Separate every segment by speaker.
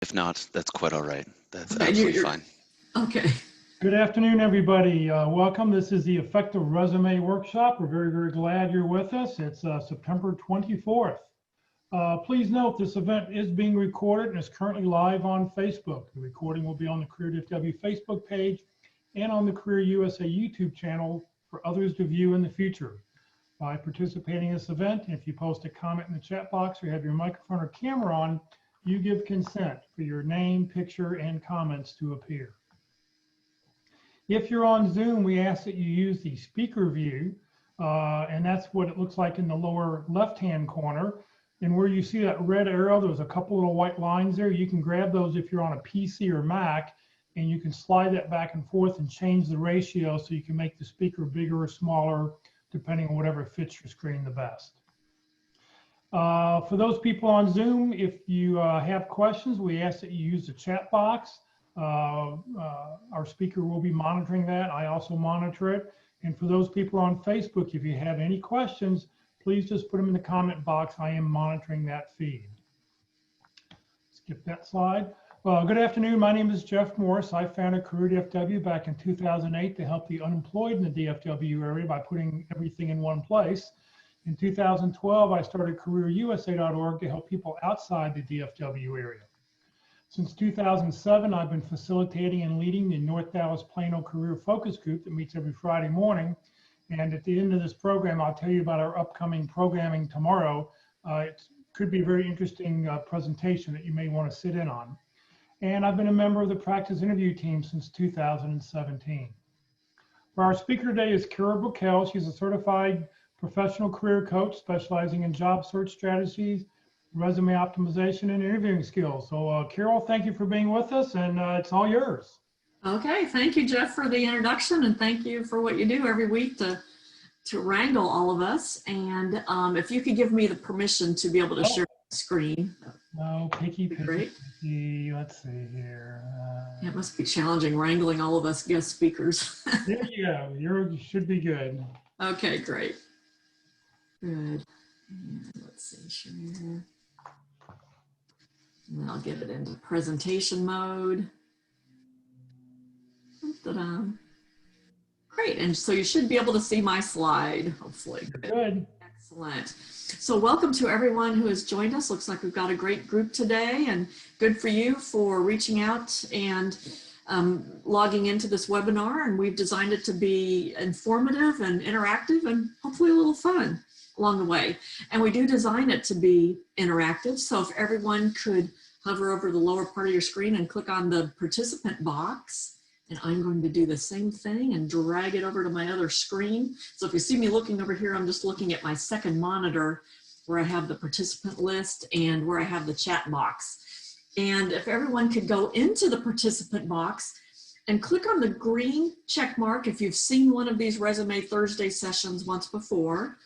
Speaker 1: If not, that's quite all right. That's
Speaker 2: Okay,
Speaker 1: absolutely fine.
Speaker 2: Okay.
Speaker 3: Good afternoon, everybody. Welcome. This is the Effective Resume Workshop. We're very, very glad you're with us. It's September 24th. Please note this event is being recorded and is currently live on Facebook. The recording will be on the Career DFW Facebook page and on the Career USA YouTube channel for others to view in the future. By participating in this event, and if you post a comment in the chat box or have your microphone or camera on, you give consent for your name, picture, and comments to appear. If you're on Zoom, we ask that you use the speaker view, and that's what it looks like in the lower left-hand corner. And where you see that red arrow, there's a couple little white lines there. You can grab those if you're on a PC or Mac, and you can slide that back and forth and change the ratio so you can make the speaker bigger or smaller, depending on whatever fits your screen the best. For those people on Zoom, if you have questions, we ask that you use the chat box. Our speaker will be monitoring that. I also monitor it. And for those people on Facebook, if you have any questions, please just put them in the comment box. I am monitoring that feed. Skip that slide. Good afternoon. My name is Jeff Morris. I founded Career DFW back in 2008 to help the unemployed in the DFW area by putting everything in one place. In 2012, I started CareerUSA.org to help people outside the DFW area. Since 2007, I've been facilitating and leading the North Dallas Plano Career Focus Group that meets every Friday morning. And at the end of this program, I'll tell you about our upcoming programming tomorrow. It could be a very interesting presentation that you may want to sit in on. And I've been a member of the practice interview team since 2017. For our speaker today is Brickell. She's a certified professional career coach specializing in job search strategies, resume optimization, and interviewing skills. So Carol, thank you for being with us, and it's all yours.
Speaker 2: Okay, thank you, Jeff, for the introduction, and thank you for what you do every week to wrangle all of us. And if you could give me the permission to be able to share the screen.
Speaker 3: No, picky.
Speaker 2: Great.
Speaker 3: Let's see here.
Speaker 2: It must be challenging wrangling all of us guest speakers.
Speaker 3: There you go. You should be good.
Speaker 2: Okay, great. Good. And let's see, share. And I'll get it into presentation mode. Ta-da. Great, and so you should be able to see my slide, hopefully.
Speaker 3: Good.
Speaker 2: Excellent. So welcome to everyone who has joined us. Looks like we've got a great group today, and good for you for reaching out and logging into this webinar. And we've designed it to be informative and interactive and hopefully a little fun along the way. And we do design it to be interactive. So if everyone could hover over the lower part of your screen and click on the participant box, and I'm going to do the same thing and drag it over to my other screen. So if you see me looking over here, I'm just looking at my second monitor where I have the participant list and where I have the chat box. And if everyone could go into the participant box and click on the green check mark if you've seen one of these Resume Thursday sessions once before,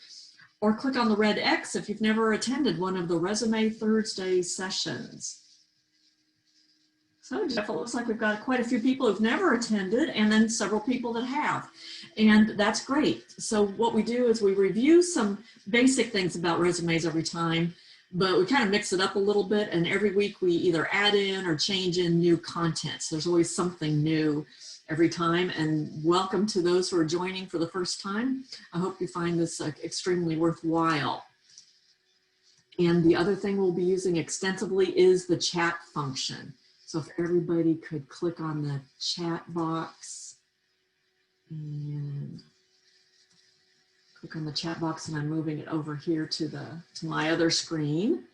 Speaker 2: or click on the red X if you've never attended one of the Resume Thursday sessions. So Jeff, it looks like we've got quite a few people who've never attended and then several people that have. And that's great. So what we do is we review some basic things about resumes every time, but we kind of mix it up a little bit. And every week we either add in or change in new content. So there's always something new every time. And welcome to those who are joining for the first time. I hope you find this extremely worthwhile. And the other thing we'll be using extensively is the chat function. So if everybody could click on the chat box and click on the chat box, and I'm moving it over here to my other screen,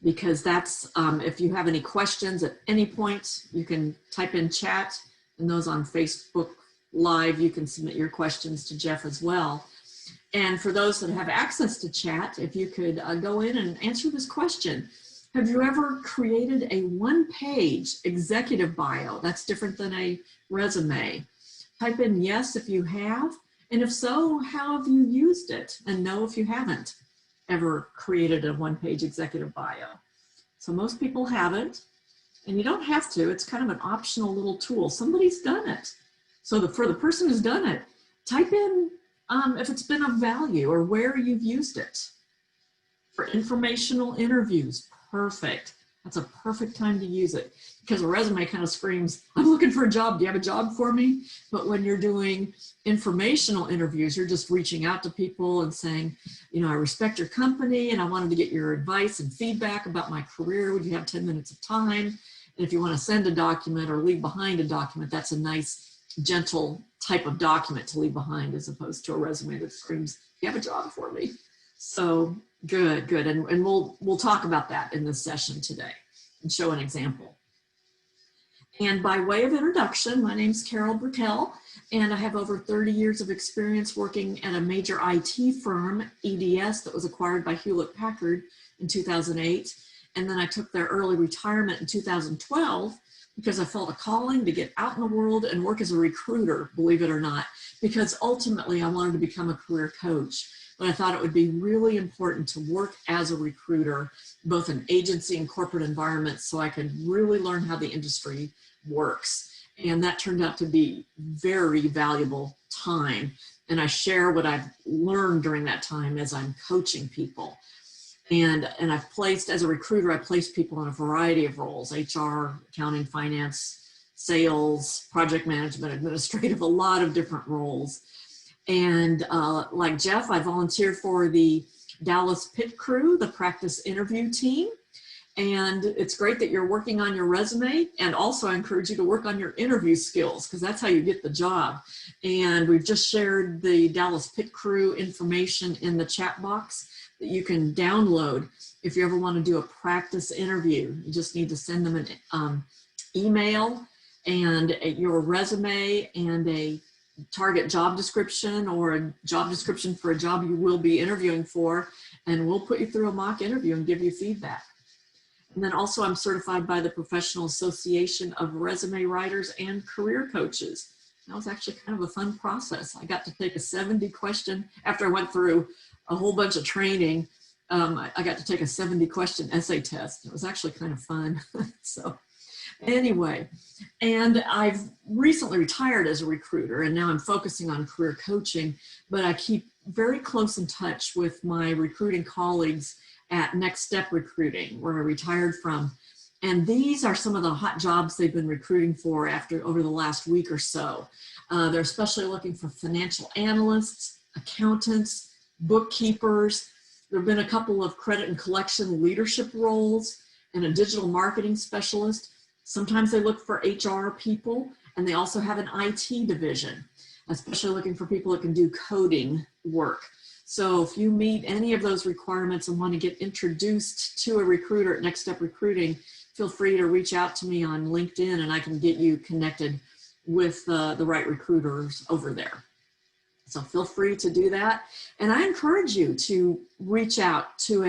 Speaker 2: because that's, if you have any questions at any point, you can type in chat, and those on Facebook Live, you can submit your questions to Jeff as well. And for those that have access to chat, if you could go in and answer this question. Have you ever created a one-page executive bio? That's different than a resume. Type in yes if you have, and if so, how have you used it? And no if you haven't ever created a one-page executive bio. So most people haven't, and you don't have to. It's kind of an optional little tool. Somebody's done it. So for the person who's done it, type in if it's been of value or where you've used it. For informational interviews, perfect. That's a perfect time to use it, because a resume kind of screams, I'm looking for a job. Do you have a job for me? But when you're doing informational interviews, you're just reaching out to people and saying, you know, I respect your company and I wanted to get your advice and feedback about my career. Would you have 10 minutes of time? And if you want to send a document or leave behind a document, that's a nice, gentle type of document to leave behind, as opposed to a resume that screams, you have a job for me. So good. And we'll talk about that in this session today and show an example. And by way of introduction, my name's Carol Brickell, and I have over 30 years of experience working at a major IT firm, ATS, that was acquired by Hewlett-Packard in 2008. And then I took their early retirement in 2012 because I felt a calling to get out in the world and work as a recruiter, believe it or not, because ultimately I wanted to become a career coach. But I thought it would be really important to work as a recruiter, both in agency and corporate environments, so I could really learn how the industry works. And that turned out to be very valuable time. And I share what I've learned during that time as I'm coaching people. And I've placed, as a recruiter, I placed people in a variety of roles: HR, accounting, finance, sales, project management, administrative, a lot of different roles. And like Jeff, I volunteer for the Dallas Pit Crew, the practice interview team. And it's great that you're working on your resume. And also I encourage you to work on your interview skills, because that's how you get the job. And we've just shared the Dallas Pit Crew information in the chat box that you can download if you ever want to do a practice interview. You just need to send them an email and your resume and a target job description, or a job description for a job you will be interviewing for, and we'll put you through a mock interview and give you feedback. And then also I'm certified by the Professional Association of Resume Writers and Career Coaches. That was actually kind of a fun process. I got to take a 70 question, after I went through a whole bunch of training, I got to take a 70 question essay test. It was actually kind of fun. So anyway, and I've recently retired as a recruiter, and now I'm focusing on career coaching, but I keep very close in touch with my recruiting colleagues at Next Step Recruiting, where I retired from. And these are some of the hot jobs they've been recruiting for over the last week or so. They're especially looking for financial analysts, accountants, bookkeepers. There have been a couple of credit and collection leadership roles, and a digital marketing specialist. Sometimes they look for HR people, and they also have an IT division, especially looking for people that can do coding work. So if you meet any of those requirements and want to get introduced to a recruiter at Next Step Recruiting, feel free to reach out to me on LinkedIn, and I can get you connected with the right recruiters over there. So feel free to do that. And I encourage you to reach out to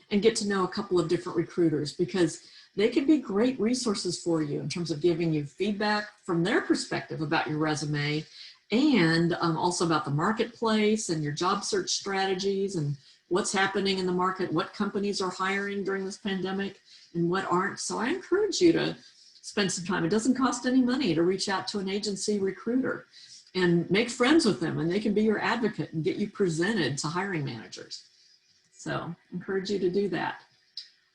Speaker 2: and get to know a couple of different recruiters, because they can be great resources for you in terms of giving you feedback from their perspective about your resume, and also about the marketplace and your job search strategies and what's happening in the market, what companies are hiring during this pandemic and what aren't. So I encourage you to spend some time. It doesn't cost any money to reach out to an agency recruiter and make friends with them, and they can be your advocate and get you presented to hiring managers. So I encourage you to do that.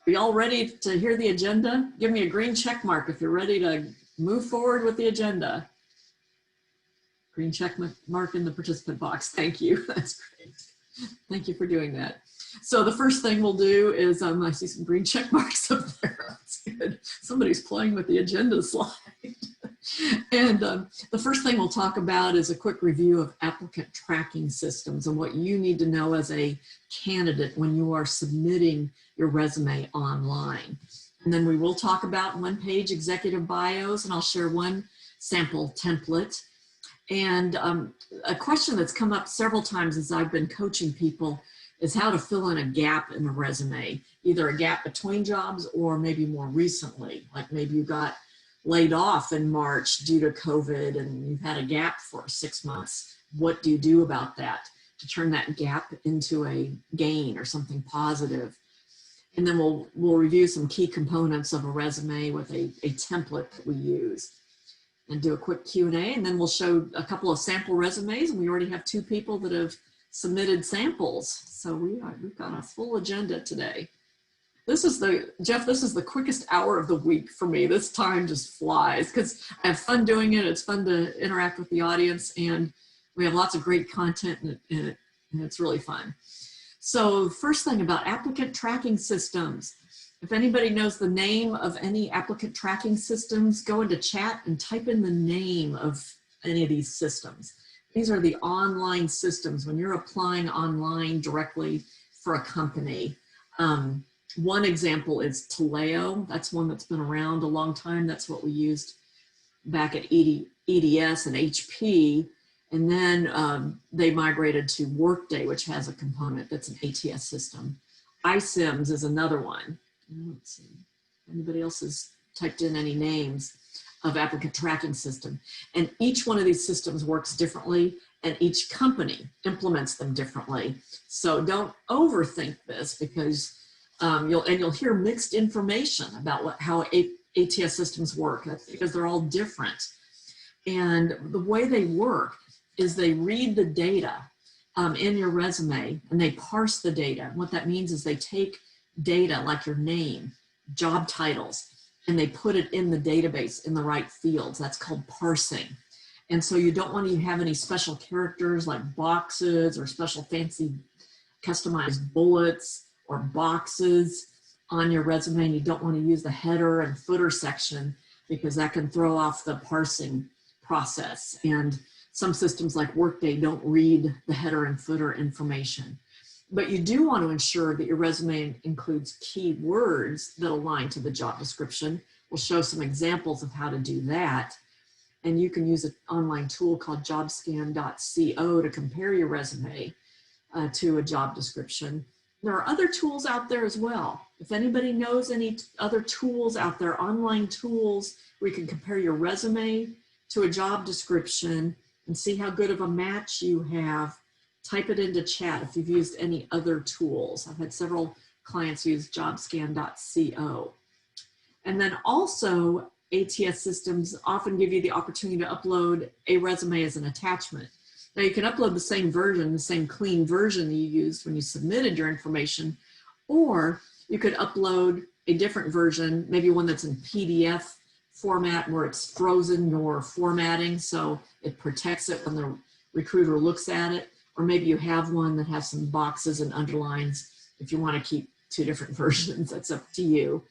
Speaker 2: Are you all ready to hear the agenda? Give me a green check mark if you're ready to move forward with the agenda. Green check mark in the participant box. Thank you. That's great. Thank you for doing that. So the first thing we'll do is, I see some green check marks up there. That's good. Somebody's playing with the agenda slide. And the first thing we'll talk about is a quick review of applicant tracking systems and what you need to know as a candidate when you are submitting your resume online. And then we will talk about one-page executive bios, and I'll share one sample template. And a question that's come up several times as I've been coaching people is how to fill in a gap in a resume, either a gap between jobs or maybe more recently, like maybe you got laid off in March due to COVID and you've had a gap for 6 months. What do you do about that to turn that gap into a gain or something positive? And then we'll review some key components of a resume with a template that we use, and do a quick Q&A, and then we'll show a couple of sample resumes, and we already have 2 people that have submitted samples. So we've got a full agenda today. Jeff, this is the quickest hour of the week for me. This time just flies because I have fun doing it. It's fun to interact with the audience, and we have lots of great content in it, and it's really fun. So first thing about applicant tracking systems. If anybody knows the name of any applicant tracking systems, go into chat and type in the name of any of these systems. These are the online systems when you're applying online directly for a company. One example is Taleo. That's one that's been around a long time. That's what we used back at EDS and HP. And then they migrated to Workday, which has a component that's an ATS system. iSIMS is another one. Let's see. Anybody else has typed in any names of applicant tracking system? And each one of these systems works differently, and each company implements them differently. So don't overthink this, because you'll hear mixed information about how ATS systems work. That's because they're all different. And the way they work is they read the data in your resume, and they parse the data. And what that means is they take data like your name, job titles, and they put it in the database in the right fields. That's called parsing. And so you don't want to have any special characters like boxes or special fancy customized bullets or boxes on your resume, and you don't want to use the header and footer section because that can throw off the parsing process. And some systems like Workday don't read the header and footer information. But you do want to ensure that your resume includes keywords that align to the job description. We'll show some examples of how to do that. And you can use an online tool called jobscan.co to compare your resume to a job description. There are other tools out there as well. If anybody knows any other tools out there, online tools where you can compare your resume to a job description and see how good of a match you have, type it into chat if you've used any other tools. I've had several clients use jobscan.co. And then also, ATS systems often give you the opportunity to upload a resume as an attachment. Now you can upload the same version, the same clean version that you used when you submitted your information, or you could upload a different version, maybe one that's in PDF format where it's frozen your formatting so it protects it when the recruiter looks at it, or maybe you have one that has some boxes and underlines. If you want to keep two different versions, that's up to you.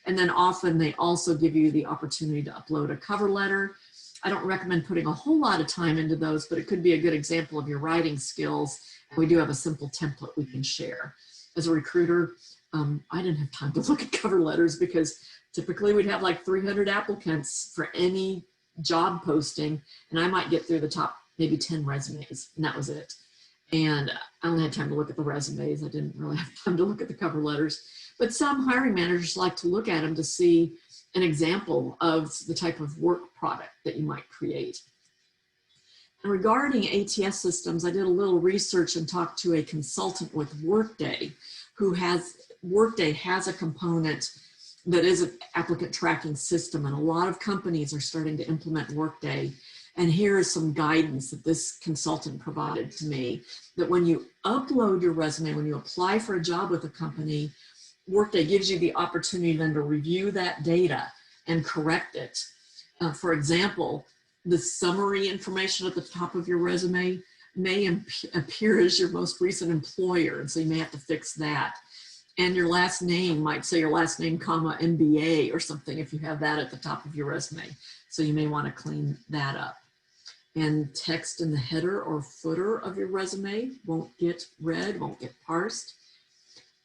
Speaker 2: And then often they also give you the opportunity to upload a cover letter. I don't recommend putting a whole lot of time into those, but it could be a good example of your writing skills. And we do have a simple template we can share. As a recruiter, I didn't have time to look at cover letters because typically we'd have like 300 applicants for any job posting, and I might get through the top maybe 10 resumes, and that was it. And I only had time to look at the resumes. I didn't really have time to look at the cover letters. But some hiring managers like to look at them to see an example of the type of work product that you might create. And regarding ATS systems, I did a little research and talked to a consultant with Workday Workday has a component that is an applicant tracking system, and a lot of companies are starting to implement Workday. And here is some guidance that this consultant provided to me, that when you upload your resume, when you apply for a job with a company, Workday gives you the opportunity then to review that data and correct it. For example, the summary information at the top of your resume may appear as your most recent employer, and so you may have to fix that. And your last name might say your last name, comma, MBA or something if you have that at the top of your resume. So you may want to clean that up. And text in the header or footer of your resume won't get read, won't get parsed.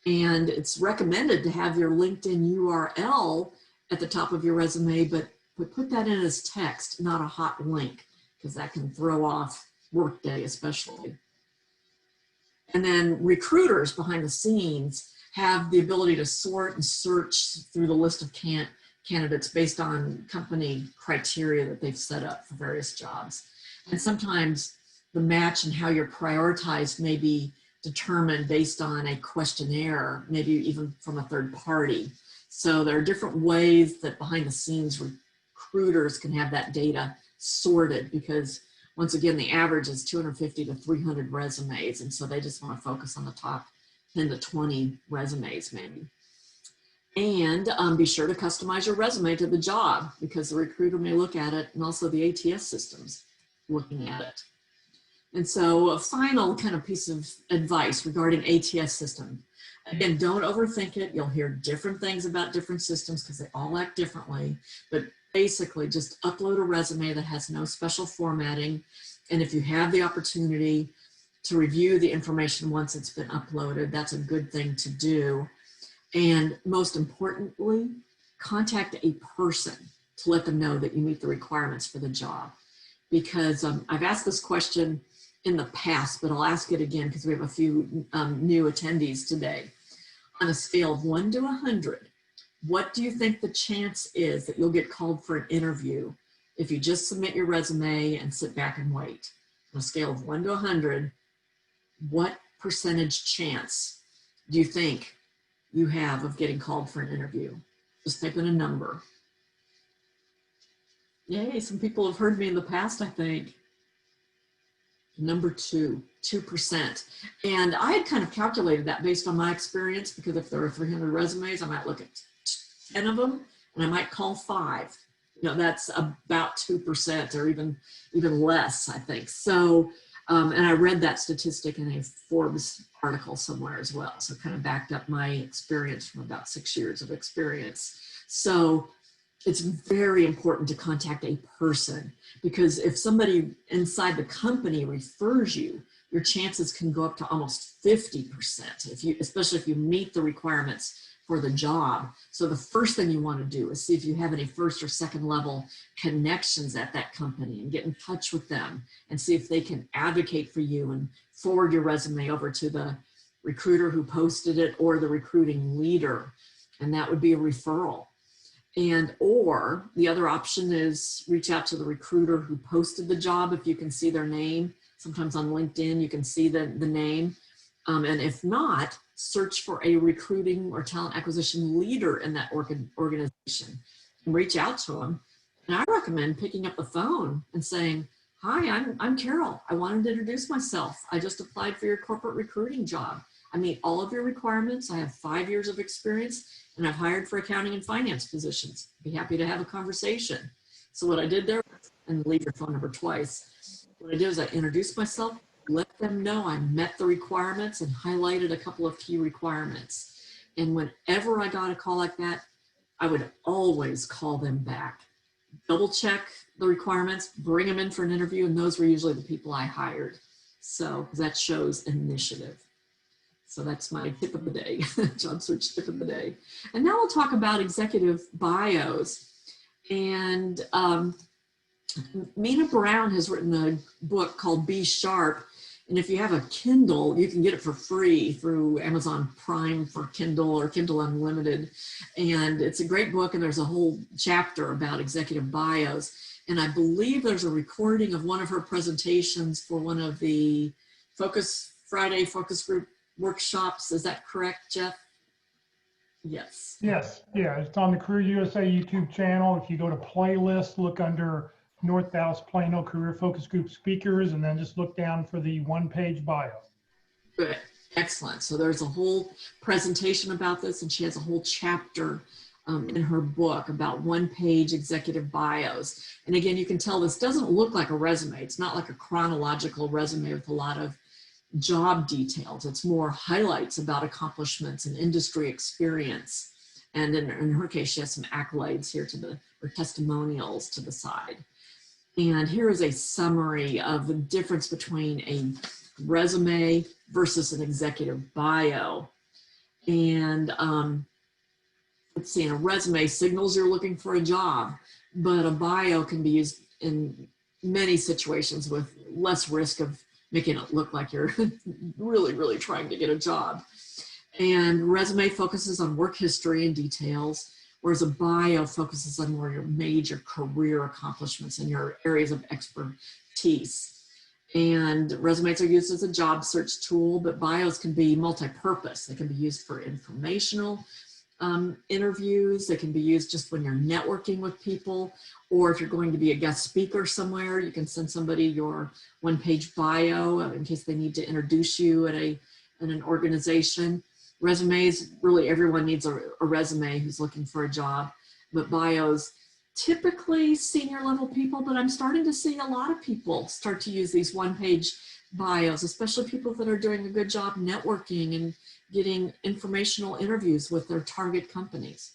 Speaker 2: And it's recommended to have your LinkedIn URL at the top of your resume, but put that in as text, not a hot link, because that can throw off Workday especially. And then recruiters behind the scenes have the ability to sort and search through the list of candidates based on company criteria that they've set up for various jobs. And sometimes the match and how you're prioritized may be determined based on a questionnaire, maybe even from a third party. So there are different ways that behind the scenes recruiters can have that data sorted, because once again, the average is 250 to 300 resumes. And so they just want to focus on the top 10 to 20 resumes maybe. And be sure to customize your resume to the job, because the recruiter may look at it, and also the ATS systems looking at it. And so a final kind of piece of advice regarding ATS system. Again, don't overthink it. You'll hear different things about different systems because they all act differently. But basically, just upload a resume that has no special formatting. And if you have the opportunity to review the information once it's been uploaded, that's a good thing to do. And most importantly, contact a person to let them know that you meet the requirements for the job. Because I've asked this question in the past, but I'll ask it again because we have a few new attendees today. On a scale of 1 to 100, what do you think the chance is that you'll get called for an interview if you just submit your resume and sit back and wait? On a scale of 1 to 100, what percentage chance do you think you have of getting called for an interview? Just type in a number. Yay, some people have heard me in the past, I think. Number 2%. And I had kind of calculated that based on my experience, because if there are 300 resumes, I might look at 10 of them and I might call 5. You know, that's about 2% or even less, I think. So, and I read that statistic in a Forbes article somewhere as well. So kind of backed up my experience from about 6 years of experience. So it's very important to contact a person, because if somebody inside the company refers you, your chances can go up to almost 50%, especially if you meet the requirements for the job. So the first thing you want to do is see if you have any first or second level connections at that company and get in touch with them and see if they can advocate for you and forward your resume over to the recruiter who posted it or the recruiting leader. And that would be a referral. And or the other option is reach out to the recruiter who posted the job if you can see their name. Sometimes on LinkedIn you can see the name. And if not, search for a recruiting or talent acquisition leader in that organization and reach out to them. And I recommend picking up the phone and saying, "Hi, I'm Carol. I wanted to introduce myself. I just applied for your corporate recruiting job. I meet all of your requirements. I have 5 years of experience and I've hired for accounting and finance positions. Be happy to have a conversation." So what I did there, and leave your phone number twice, what I did is I introduced myself, let them know I met the requirements and highlighted a couple of key requirements. And whenever I got a call like that, I would always call them back, double check the requirements, bring them in for an interview, and those were usually the people I hired. So that shows initiative. So that's my tip of the day, job search tip of the day. And now we'll talk about executive bios. And Mina Brown has written a book called Be Sharp. And if you have a Kindle, you can get it for free through Amazon Prime for Kindle or Kindle Unlimited. And it's a great book, and there's a whole chapter about executive bios. And I believe there's a recording of one of her presentations for one of the Friday focus group workshops. Is that correct, Jeff? Yes.
Speaker 3: Yes, yeah, it's on the Career USA YouTube channel. If you go to playlist, look under North Dallas Plano Career Focus Group speakers, and then just look down for the one-page bio.
Speaker 2: Good, excellent. So there's a whole presentation about this, and she has a whole chapter in her book about one-page executive bios. And again, you can tell this doesn't look like a resume. It's not like a chronological resume with a lot of job details. It's more highlights about accomplishments and industry experience. And in her case, she has some accolades here or testimonials to the side. And here is a summary of the difference between a resume versus an executive bio. And let's see, in a resume signals you're looking for a job, but a bio can be used in many situations with less risk of making it look like you're really, really trying to get a job. And resume focuses on work history and details, whereas a bio focuses on more your major career accomplishments and your areas of expertise. And resumes are used as a job search tool, but bios can be multi-purpose. They can be used for informational interviews. They can be used just when you're networking with people, or if you're going to be a guest speaker somewhere, you can send somebody your one-page bio in case they need to introduce you at an organization. Resumes, really everyone needs a resume who's looking for a job, but bios, typically senior level people, but I'm starting to see a lot of people start to use these one-page bios, especially people that are doing a good job networking and getting informational interviews with their target companies.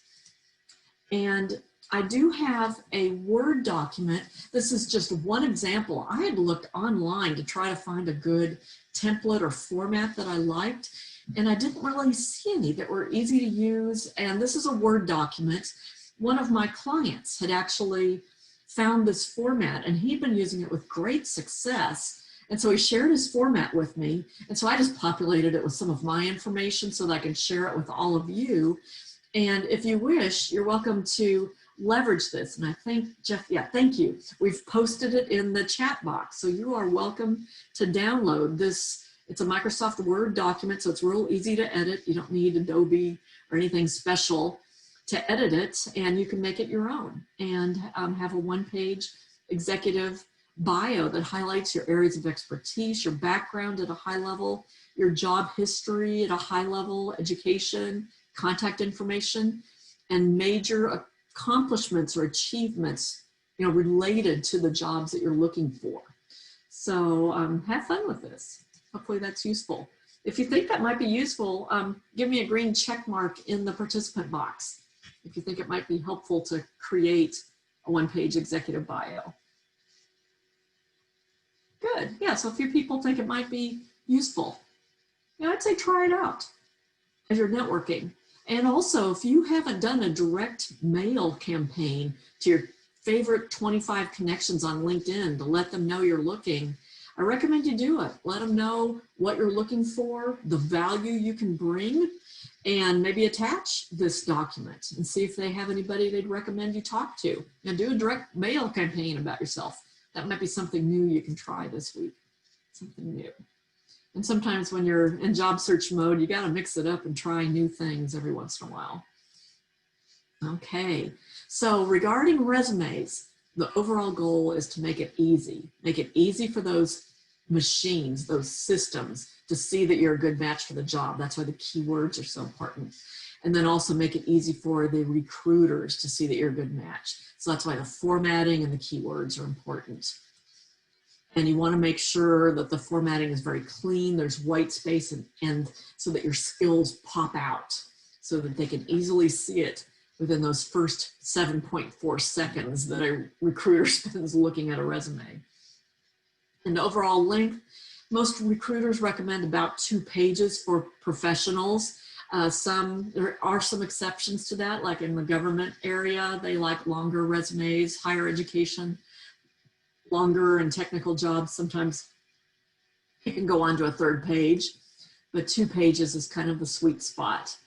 Speaker 2: And I do have a Word document. This is just one example. I had looked online to try to find a good template or format that I liked, and I didn't really see any that were easy to use. And this is a Word document. One of my clients had actually found this format, and he'd been using it with great success. And so he shared his format with me. And so I just populated it with some of my information so that I can share it with all of you. And if you wish, you're welcome to leverage this. And I think, Jeff, yeah, thank you. We've posted it in the chat box. So you are welcome to download this. It's a Microsoft Word document, so it's real easy to edit. You don't need Adobe or anything special to edit it, and you can make it your own and have a one-page executive bio that highlights your areas of expertise, your background at a high level, your job history at a high level, education, contact information, and major accomplishments or achievements, you know, related to the jobs that you're looking for. So have fun with this. Hopefully that's useful. If you think that might be useful, give me a green check mark in the participant box if you think it might be helpful to create a one-page executive bio. Good, yeah, so a few people think it might be useful. Yeah, I'd say try it out as you're networking. And also, if you haven't done a direct mail campaign to your favorite 25 connections on LinkedIn to let them know you're looking, I recommend you do it. Let them know what you're looking for, the value you can bring, and maybe attach this document and see if they have anybody they'd recommend you talk to. And do a direct mail campaign about yourself. That might be something new you can try this week, something new. And sometimes when you're in job search mode, you got to mix it up and try new things every once in a while. Okay, so regarding resumes, the overall goal is to make it easy for those machines, those systems to see that you're a good match for the job. That's why the keywords are so important. And then also make it easy for the recruiters to see that you're a good match. So that's why the formatting and the keywords are important. And you want to make sure that the formatting is very clean. There's white space and so that your skills pop out so that they can easily see it within those first 7.4 seconds that a recruiter spends looking at a resume. And overall length, most recruiters recommend about 2 pages for professionals. There are some exceptions to that, like in the government area, they like longer resumes, higher education, longer and technical jobs. Sometimes it can go on to a 3rd page, but 2 pages is kind of the sweet spot.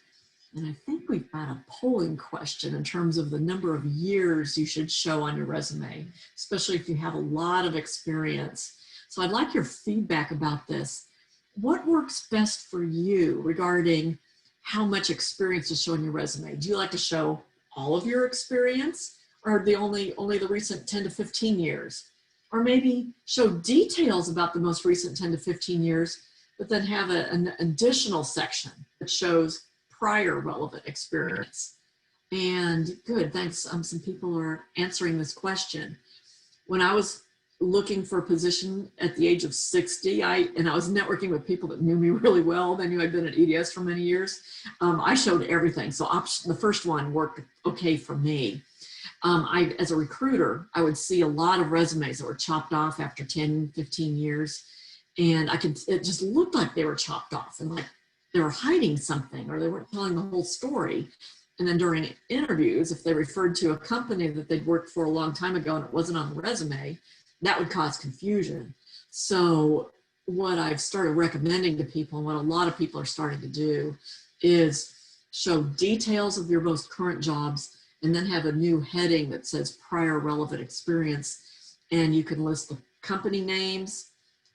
Speaker 2: And I think we've got a polling question in terms of the number of years you should show on your resume, especially if you have a lot of experience. So I'd like your feedback about this. What works best for you regarding how much experience to show on your resume? Do you like to show all of your experience, or only the recent 10 to 15 years? Or maybe show details about the most recent 10 to 15 years, but then have an additional section that shows prior relevant experience. And good, thanks. Some people are answering this question. When I was looking for a position at the age of 60, I was networking with people that knew me really well. They knew I'd been at ATS for many years. I showed everything. So the first one worked okay for me. As a recruiter, I would see a lot of resumes that were chopped off after 10, 15 years. And it just looked like they were chopped off and like they were hiding something or they weren't telling the whole story. And then during interviews, if they referred to a company that they'd worked for a long time ago and it wasn't on the resume, that would cause confusion. So what I've started recommending to people and what a lot of people are starting to do is show details of your most current jobs and then have a new heading that says prior relevant experience. And you can list the company names,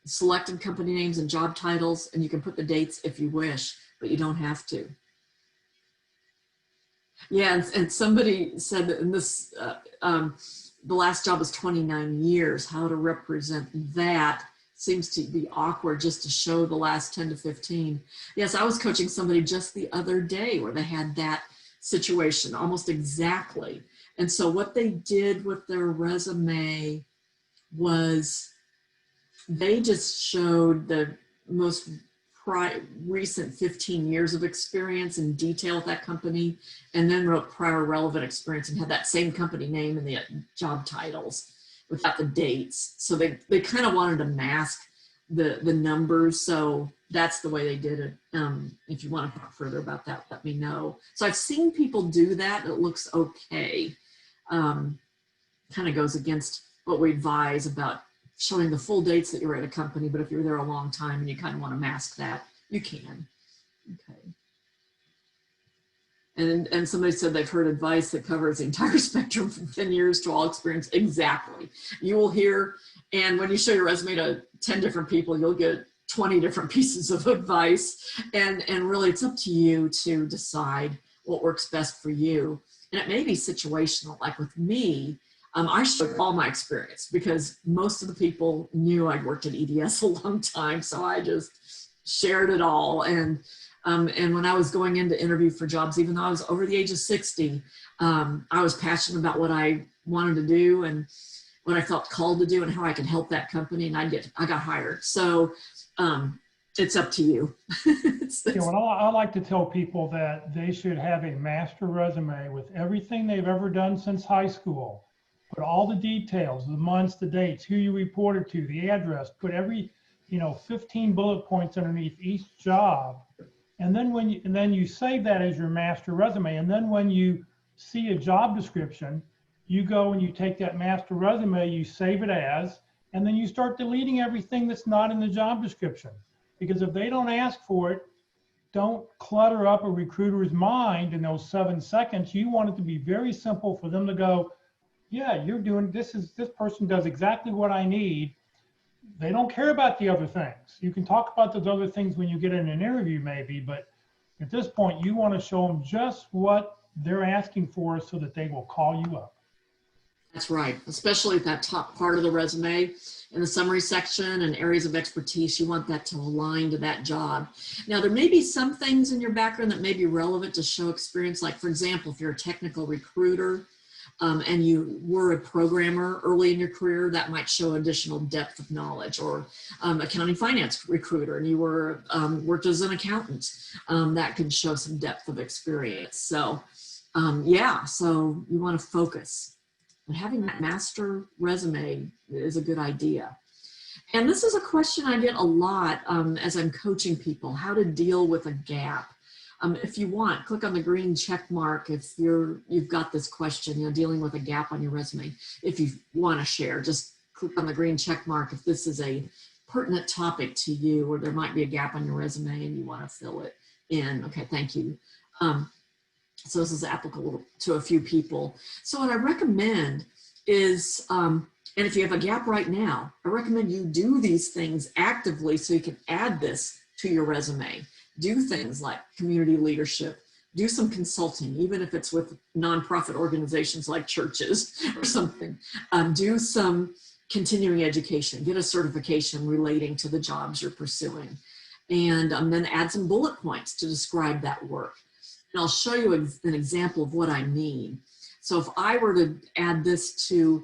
Speaker 2: selected company names and job titles, and you can put the dates if you wish, but you don't have to. Yeah, and somebody said that in this, the last job was 29 years, how to represent that seems to be awkward just to show the last 10 to 15. Yes, I was coaching somebody just the other day where they had that situation almost exactly. And so what they did with their resume was they just showed the most recent 15 years of experience in detail with that company, and then wrote prior relevant experience and had that same company name in the job titles without the dates. So they kind of wanted to mask the numbers. So that's the way they did it. If you want to talk further about that, let me know. So I've seen people do that. It looks okay. Kind of goes against what we advise about showing the full dates that you're at a company, but if you're there a long time and you kind of want to mask that, you can. Okay. And somebody said they've heard advice that covers the entire spectrum from 10 years to all experience. Exactly. You will hear, and when you show your resume to 10 different people, you'll get 20 different pieces of advice. And really it's up to you to decide what works best for you. And it may be situational, like with me, I showed all my experience because most of the people knew I'd worked at EDS a long time. So I just shared it all. And when I was going in to interview for jobs, even though I was over the age of 60, I was passionate about what I wanted to do and what I felt called to do and how I could help that company. And I got hired. So it's up to you.
Speaker 3: Well, I like to tell people that they should have a master resume with everything they've ever done since high school. Put all the details, the months, the dates, who you reported to, the address, put every, 15 bullet points underneath each job. And then you save that as your master resume. And then when you see a job description, you go and you take that master resume, you save it as, and then you start deleting everything that's not in the job description. Because if they don't ask for it, don't clutter up a recruiter's mind in those 7 seconds. You want it to be very simple for them to go, yeah, you're doing this person does exactly what I need. They don't care about the other things. You can talk about those other things when you get in an interview maybe, but at this point you want to show them just what they're asking for so that they will call you up.
Speaker 2: That's right, especially at that top part of the resume in the summary section and areas of expertise. You want that to align to that job. Now, there may be some things in your background that may be relevant to show experience. Like, for example, if you're a technical recruiter and you were a programmer early in your career, that might show additional depth of knowledge. Or accounting finance recruiter and you were worked as an accountant, that could show some depth of experience. So yeah, so you want to focus. But having that master resume is a good idea. And this is a question I get a lot as I'm coaching people, how to deal with a gap. If you want, click on the green check mark if you've got this question, dealing with a gap on your resume. If you want to share, just click on the green check mark if this is a pertinent topic to you or there might be a gap on your resume and you want to fill it in. Okay, thank you. So this is applicable to a few people. So what I recommend is, and if you have a gap right now, I recommend you do these things actively so you can add this to your resume. Do things like community leadership, do some consulting, even if it's with nonprofit organizations like churches or something. Do some continuing education, get a certification relating to the jobs you're pursuing. And then add some bullet points to describe that work. And I'll show you an example of what I mean. So if I were to add this to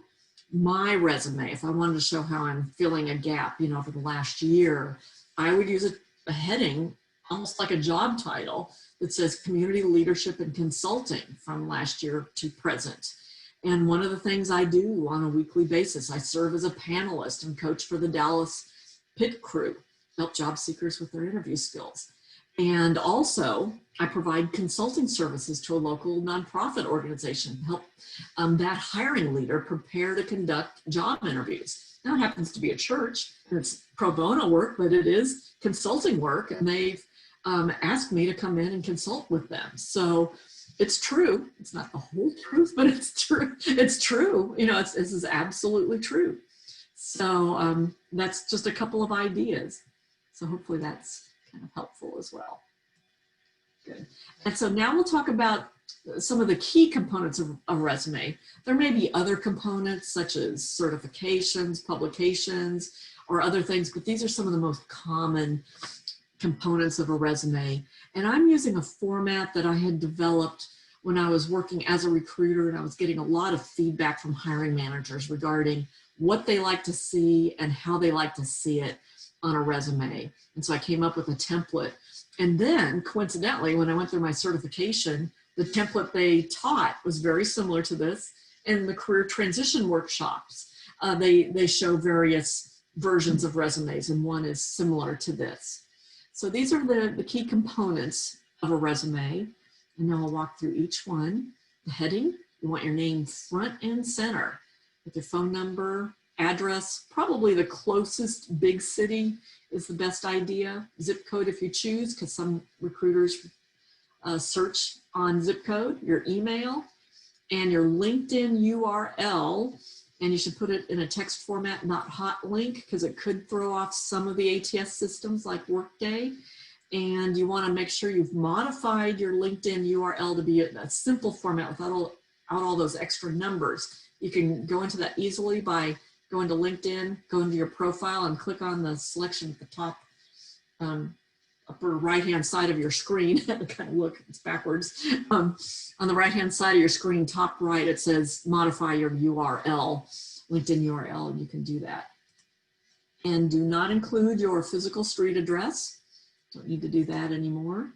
Speaker 2: my resume, if I wanted to show how I'm filling a gap, over the last year, I would use a heading, almost like a job title, that says community leadership and consulting from last year to present. And one of the things I do on a weekly basis, I serve as a panelist and coach for the Dallas Pit Crew, help job seekers with their interview skills. And also, I provide consulting services to a local nonprofit organization, help that hiring leader prepare to conduct job interviews. Now it happens to be a church, and it's pro bono work, but it is consulting work, and they've asked me to come in and consult with them. So it's true. It's not the whole truth, but it's true. It's true. This is absolutely true. So that's just a couple of ideas. So hopefully that's kind of helpful as well. Good. And so now we'll talk about some of the key components of a resume. There may be other components such as certifications, publications, or other things, but these are some of the most common components of a resume. And I'm using a format that I had developed when I was working as a recruiter, and I was getting a lot of feedback from hiring managers regarding what they like to see and how they like to see it on a resume. And so I came up with a template. And then coincidentally, when I went through my certification, the template they taught was very similar to this. In the career transition workshops, they show various versions of resumes, and one is similar to this. So these are the key components of a resume. And now I'll walk through each one. The heading, you want your name front and center with your phone number, address, probably the closest big city is the best idea. Zip code if you choose, because some recruiters search on zip code, your email, and your LinkedIn URL. And you should put it in a text format, not hot link, because it could throw off some of the ATS systems like Workday. And you want to make sure you've modified your LinkedIn URL to be a simple format without all those extra numbers. You can go into that easily by going to LinkedIn, go into your profile and click on the selection at the top upper right-hand side of your screen. Kind of look, it's backwards. On the right-hand side of your screen, top right, it says modify your URL, LinkedIn URL, and you can do that. And do not include your physical street address. Don't need to do that anymore.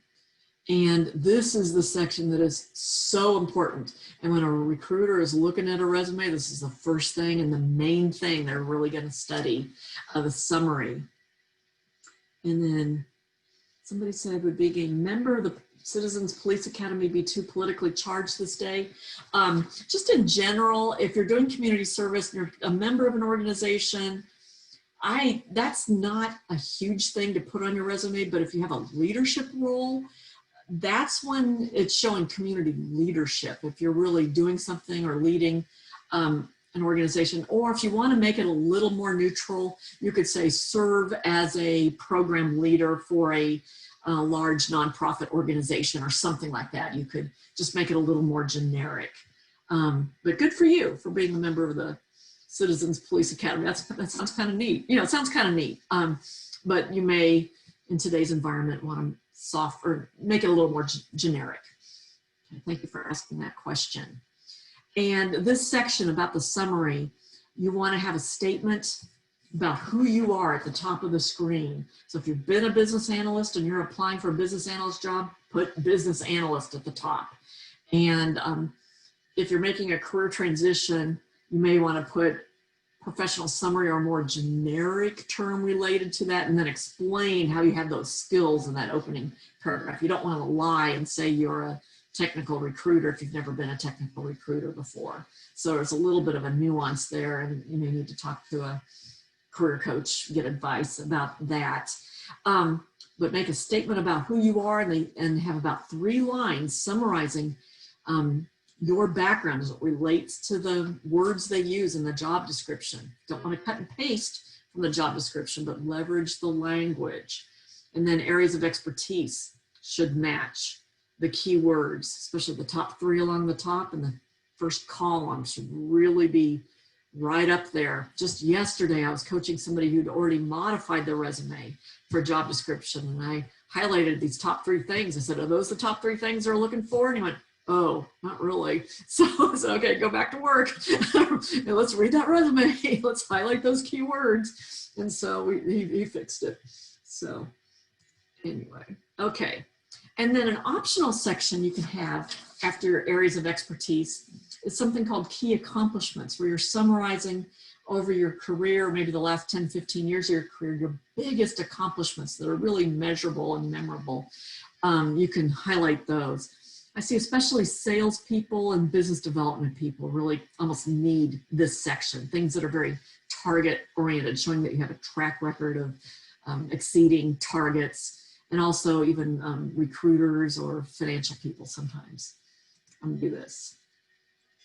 Speaker 2: And this is the section that is so important. And when a recruiter is looking at a resume, this is the first thing and the main thing they're really going to study, the summary. And then somebody said, would being a member of the Citizens Police Academy be too politically charged this day? Just in general, if you're doing community service and you're a member of an organization, that's not a huge thing to put on your resume, but if you have a leadership role, that's when it's showing community leadership. If you're really doing something or leading an organization, or if you want to make it a little more neutral, you could say serve as a program leader for a large nonprofit organization or something like that. You could just make it a little more generic. But good for you for being a member of the Citizens Police Academy. That sounds kind of neat. You know, it sounds kind of neat. But you may, in today's environment, want to make it a little more generic. Okay, thank you for asking that question. And this section about the summary, you want to have a statement about who you are at the top of the screen. So if you've been a business analyst and you're applying for a business analyst job, put business analyst at the top. And if you're making a career transition, you may want to put professional summary or more generic term related to that, and then explain how you have those skills in that opening paragraph. You don't want to lie and say you're a technical recruiter if you've never been a technical recruiter before. So there's a little bit of a nuance there, and you may need to talk to a career coach, get advice about that. But make a statement about who you are and have about 3 lines summarizing your background as it relates to the words they use in the job description. Don't want to cut and paste from the job description, but leverage the language. And then areas of expertise should match the keywords, especially the top 3 along the top, and the first column should really be right up there. Just yesterday, I was coaching somebody who'd already modified their resume for a job description, and I highlighted these top 3 things. I said, are those the top 3 things they're looking for? And he went, oh, not really. So I said, okay, go back to work. And let's read that resume. Let's highlight those keywords. And so he fixed it. So anyway, okay. And then an optional section you can have after your areas of expertise is something called key accomplishments, where you're summarizing over your career, maybe the last 10, 15 years of your career, your biggest accomplishments that are really measurable and memorable. You can highlight those. I see especially salespeople and business development people really almost need this section, things that are very target oriented, showing that you have a track record of exceeding targets, and also even recruiters or financial people sometimes. I'm gonna do this.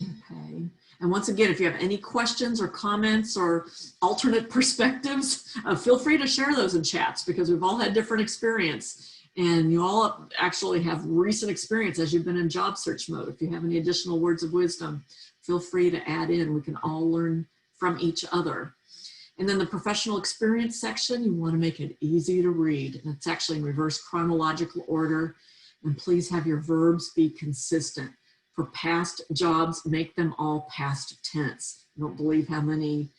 Speaker 2: Okay. And once again, if you have any questions or comments or alternate perspectives, feel free to share those in chats, because we've all had different experience. And you all actually have recent experience as you've been in job search mode. If you have any additional words of wisdom, feel free to add in. We can all learn from each other. And then the professional experience section, you want to make it easy to read. And it's actually in reverse chronological order. And please have your verbs be consistent. For past jobs, make them all past tense. I don't believe how many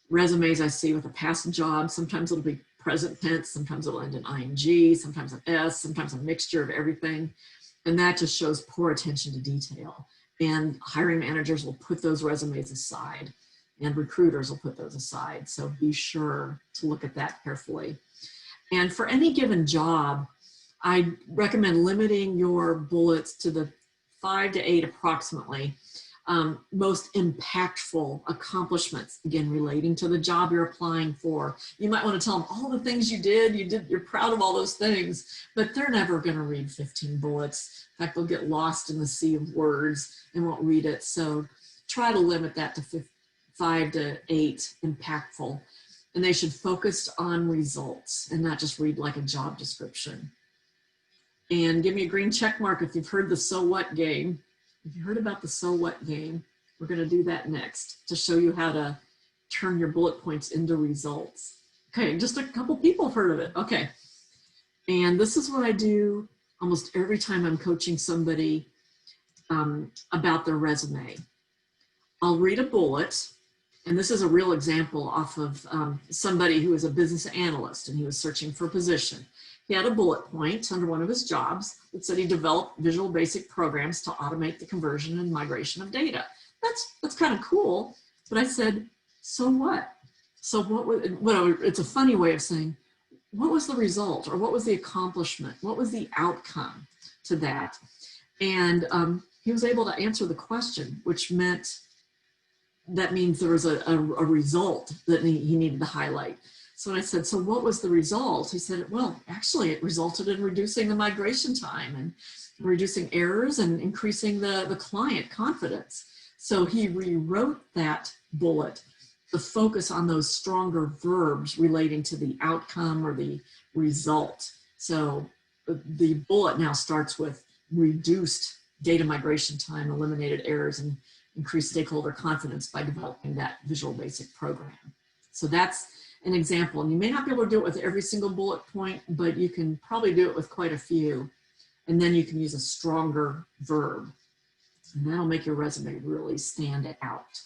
Speaker 2: resumes I see with a past job. Sometimes it'll be present tense, sometimes it'll end in ing, sometimes an s, sometimes a mixture of everything. And that just shows poor attention to detail. And hiring managers will put those resumes aside, and recruiters will put those aside. So be sure to look at that carefully. And for any given job, I recommend limiting your bullets to the 5 to 8 approximately most impactful accomplishments, again, relating to the job you're applying for. You might want to tell them all the things you did, you're proud of all those things, but they're never going to read 15 bullets. In fact, they'll get lost in the sea of words and won't read it. So try to limit that to 5 to 8 impactful. And they should focus on results and not just read like a job description. And give me a green check mark if you've heard the so what game. If you heard about the so what game, we're going to do that next to show you how to turn your bullet points into results. Okay, just a couple people have heard of it. Okay, and this is what I do almost every time I'm coaching somebody about their resume. I'll read a bullet, and this is a real example off of somebody who was a business analyst and he was searching for a position. He had a bullet point under one of his jobs that said he developed Visual Basic programs to automate the conversion and migration of data. That's kind of cool, but I said, so what? So what was, well, it's a funny way of saying, what was the result or what was the accomplishment? What was the outcome to that? And he was able to answer the question, which meant, that means there was a result that he needed to highlight. So I said, so what was the result? He said, well, actually it resulted in reducing the migration time and reducing errors and increasing the client confidence. So he rewrote that bullet to focus on those stronger verbs relating to the outcome or the result. So the bullet now starts with reduced data migration time, eliminated errors, and increased stakeholder confidence by developing that Visual Basic program. So that's an example, and you may not be able to do it with every single bullet point, but you can probably do it with quite a few, and then you can use a stronger verb, and that'll make your resume really stand out.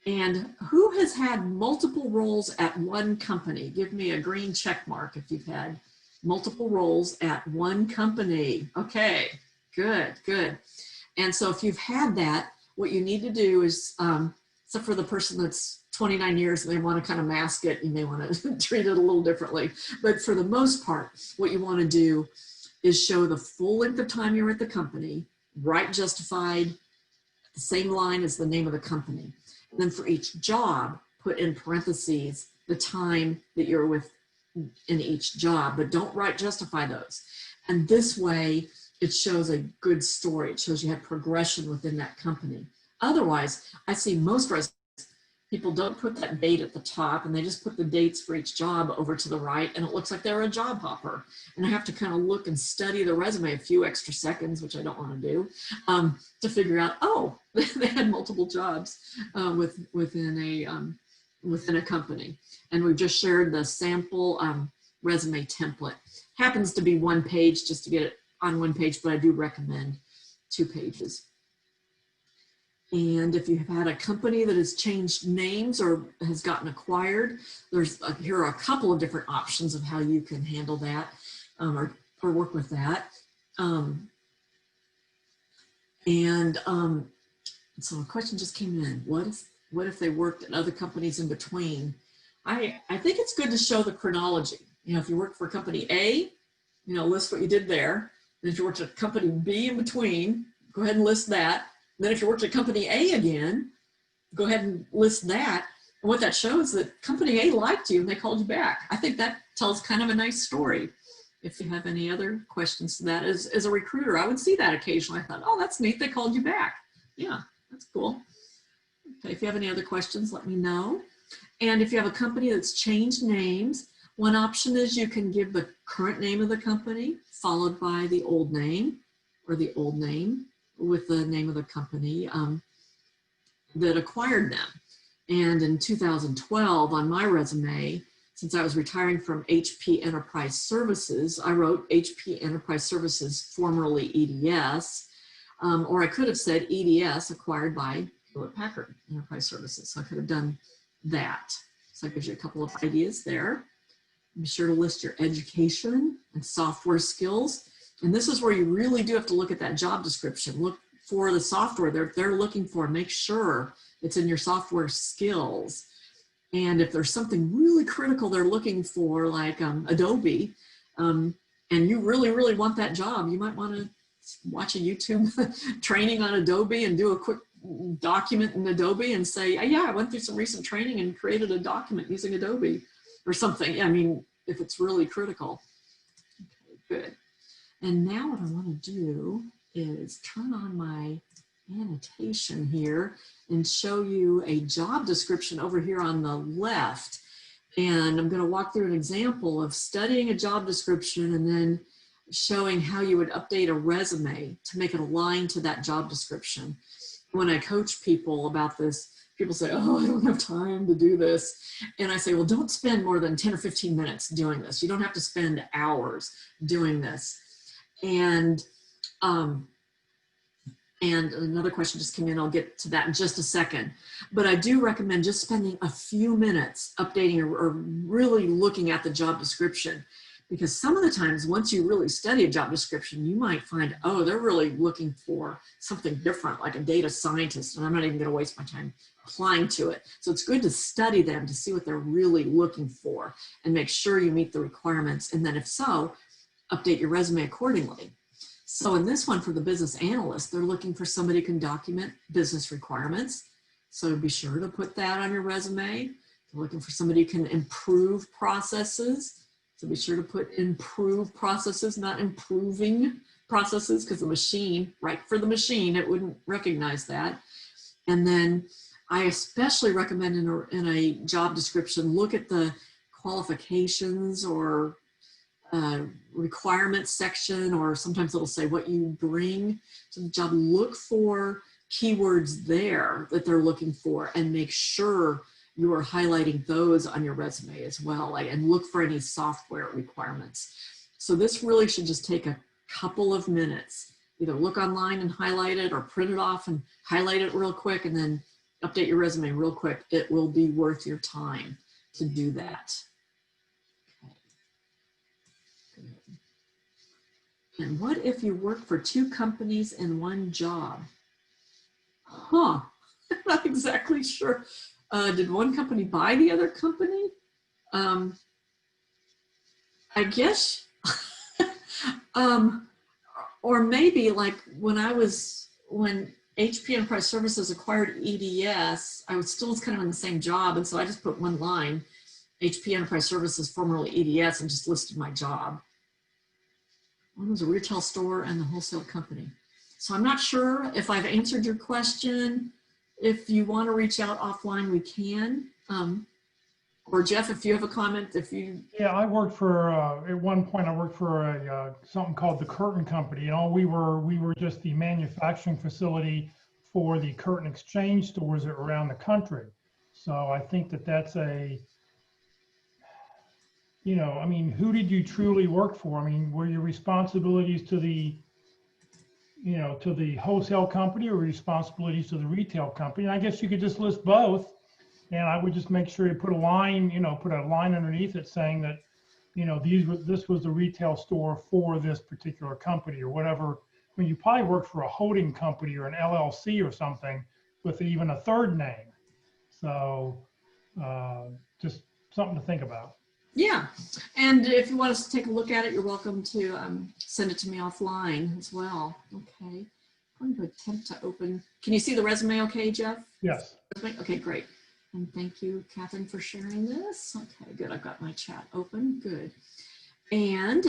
Speaker 2: And who has had multiple roles at one company? Give me a green check mark if you've had multiple roles at one company. Okay, good, good. And so if you've had that, what you need to do is, except for the person that's 29 years and they want to kind of mask it, you may want to treat it a little differently. But for the most part, what you want to do is show the full length of time you're at the company, write justified, the same line as the name of the company. And then for each job, put in parentheses the time that you're with in each job, but don't write justify those. And this way, it shows a good story. It shows you have progression within that company. Otherwise, I see most resumes, people don't put that date at the top and they just put the dates for each job over to the right, and it looks like they're a job hopper. And I have to kind of look and study the resume a few extra seconds, which I don't want to do, to figure out, oh, they had multiple jobs within a company. And we've just shared the sample resume template. Happens to be one page just to get it on one page, but I do recommend 2 pages. And if you have had a company that has changed names or has gotten acquired, here are a couple of different options of how you can handle that or work with that. So a question just came in. What if they worked at other companies in between? I think it's good to show the chronology. You know, if you work for company A, you know, list what you did there. And if you worked at company B in between, go ahead and list that. And then if you worked at company A again, go ahead and list that. And what that shows is that company A liked you and they called you back. I think that tells kind of a nice story. If you have any other questions to that, as a recruiter, I would see that occasionally. I thought, oh, that's neat, they called you back. Yeah, that's cool. Okay, if you have any other questions, let me know. And if you have a company that's changed names, one option is you can give the current name of the company followed by the old name, or the old name with the name of the company that acquired them. And in 2012, on my resume, since I was retiring from HP Enterprise Services, I wrote HP Enterprise Services, formerly EDS, or I could have said EDS, acquired by Hewlett-Packard Enterprise Services. So I could have done that. So that gives you a couple of ideas there. Be sure to list your education and software skills. And this is where you really do have to look at that job description. Look for the software they're looking for. Make sure it's in your software skills. And if there's something really critical they're looking for, like Adobe, and you really, really want that job, you might want to watch a YouTube training on Adobe and do a quick document in Adobe and say, yeah, I went through some recent training and created a document using Adobe or something. I mean, if it's really critical. Okay, good. And now what I want to do is turn on my annotation here and show you a job description over here on the left. And I'm going to walk through an example of studying a job description and then showing how you would update a resume to make it align to that job description. When I coach people about this, people say, oh, I don't have time to do this. And I say, well, don't spend more than 10 or 15 minutes doing this. You don't have to spend hours doing this. And another question just came in. I'll get to that in just a second. But I do recommend just spending a few minutes updating or really looking at the job description. Because some of the times, once you really study a job description, you might find, oh, they're really looking for something different, like a data scientist, and I'm not even going to waste my time applying to it. So it's good to study them to see what they're really looking for and make sure you meet the requirements. And then if so, update your resume accordingly. So in this one, for the business analyst, they're looking for somebody who can document business requirements. So be sure to put that on your resume. They're looking for somebody who can improve processes. So be sure to put improve processes, not improving processes, because the machine, right for the machine, it wouldn't recognize that. And then I especially recommend in a job description, look at the qualifications or requirements section, or sometimes it'll say what you bring to the job. Look for keywords there that they're looking for and make sure you are highlighting those on your resume as well, and look for any software requirements. So this really should just take a couple of minutes. Either look online and highlight it, or print it off and highlight it real quick, and then update your resume real quick. It will be worth your time to do that. Okay. And what if you work for 2 companies in one job? Huh, I'm not exactly sure. Did one company buy the other company? I guess, or maybe like when HP Enterprise Services acquired EDS, I was still kind of in the same job. And so I just put one line, HP Enterprise Services, formerly EDS, and just listed my job. One was a retail store and the wholesale company. So I'm not sure if I've answered your question. If you want to reach out offline, we can. Or Jeff, if you have a comment,
Speaker 3: Yeah, I worked for, at one point I worked for something called the Curtain Company. You know, we were just the manufacturing facility for the curtain exchange stores around the country. So I think that's you know, I mean, who did you truly work for? I mean, were your responsibilities to the, you know, to the wholesale company or responsibilities to the retail company? And I guess you could just list both. And I would just make sure you put a line, you know, put a line underneath it saying that, you know, this was the retail store for this particular company or whatever. I mean, you probably worked for a holding company or an LLC or something with even a third name. So just something to think about.
Speaker 2: Yeah, and if you want us to take a look at it, you're welcome to send it to me offline as well. Okay, I'm going to attempt to open. Can you see the resume okay, Jeff?
Speaker 3: Yes.
Speaker 2: Okay, great. And thank you, Catherine, for sharing this. Okay, good. I've got my chat open. Good. And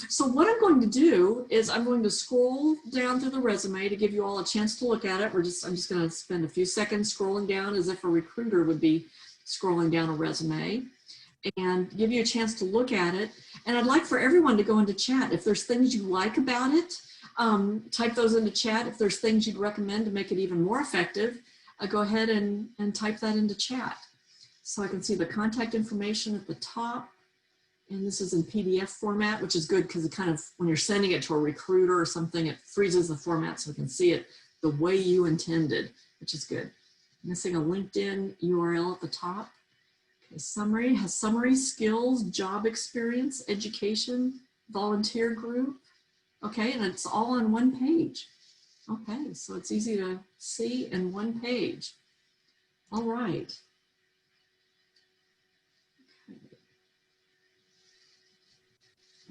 Speaker 2: so what I'm going to do is I'm going to scroll down through the resume to give you all a chance to look at it. I'm just going to spend a few seconds scrolling down as if a recruiter would be scrolling down a resume, and give you a chance to look at it. And I'd like for everyone to go into chat. If there's things you like about it, type those into chat. If there's things you'd recommend to make it even more effective, go ahead and type that into chat. So I can see the contact information at the top. And this is in PDF format, which is good because it kind of, when you're sending it to a recruiter or something, it freezes the format so we can see it the way you intended, which is good. Missing a LinkedIn URL at the top. Okay, summary has summary, skills, job experience, education, volunteer group. Okay, and it's all on one page. Okay, so it's easy to see in one page. All right.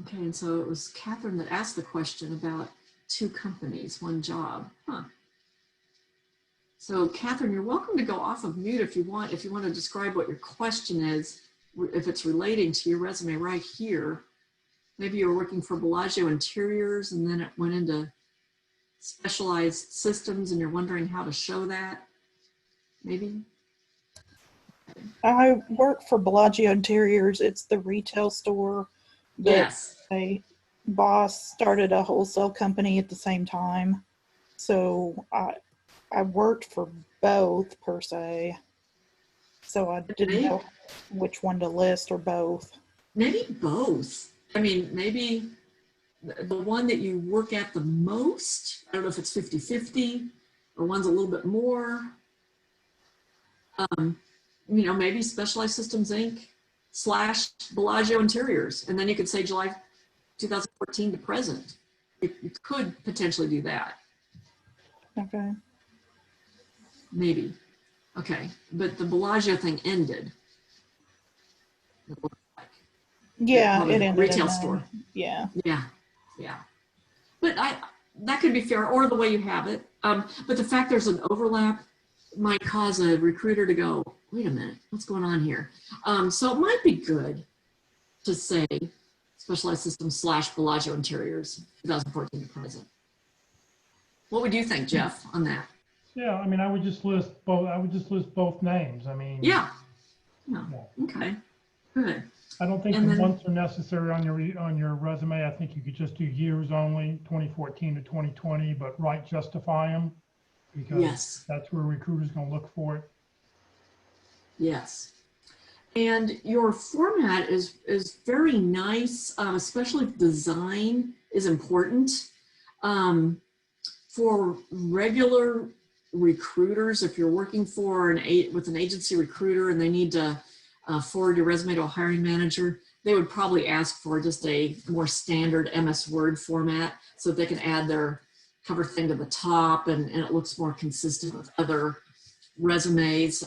Speaker 2: Okay, and so it was Catherine that asked the question about 2 companies, 1 job. Huh. So Catherine, you're welcome to go off of mute if you want to describe what your question is, if it's relating to your resume right here. Maybe you're working for Bellagio Interiors and then it went into Specialized Systems and you're wondering how to show that, maybe?
Speaker 4: I work for Bellagio Interiors. It's the retail store that
Speaker 2: Yes.
Speaker 4: a boss started a wholesale company at the same time. So I worked for both per se. So I didn't know which one to list or both.
Speaker 2: Maybe both. I mean, maybe the one that you work at the most, I don't know if it's 50-50 or one's a little bit more. You know, maybe Specialized Systems Inc. / Bellagio Interiors. And then you could say July 2014 to present. You could potentially do that.
Speaker 4: Okay.
Speaker 2: Maybe. Okay. But the Bellagio thing ended. It looks like.
Speaker 4: Yeah,
Speaker 2: Probably
Speaker 4: it
Speaker 2: the
Speaker 4: ended
Speaker 2: retail
Speaker 4: in
Speaker 2: store.
Speaker 4: Yeah.
Speaker 2: Yeah. Yeah. But that could be fair, or the way you have it. But the fact there's an overlap might cause a recruiter to go, wait a minute, what's going on here? So it might be good to say Specialized Systems / Bellagio Interiors, 2014 to present. What would you think, Jeff, on that?
Speaker 3: Yeah, I mean, I would just list both names. I mean,
Speaker 2: Yeah. Okay. Good.
Speaker 3: I don't think
Speaker 2: And
Speaker 3: the
Speaker 2: then-
Speaker 3: months are necessary on your resume. I think you could just do years only, 2014 to 2020, but justify them because
Speaker 2: Yes.
Speaker 3: that's where recruiters going to look for it.
Speaker 2: Yes. And your format is very nice, especially if design is important. For regular recruiters, if you're working for with an agency recruiter and they need to forward your resume to a hiring manager, they would probably ask for just a more standard MS Word format so that they can add their cover thing to the top and it looks more consistent with other resumes.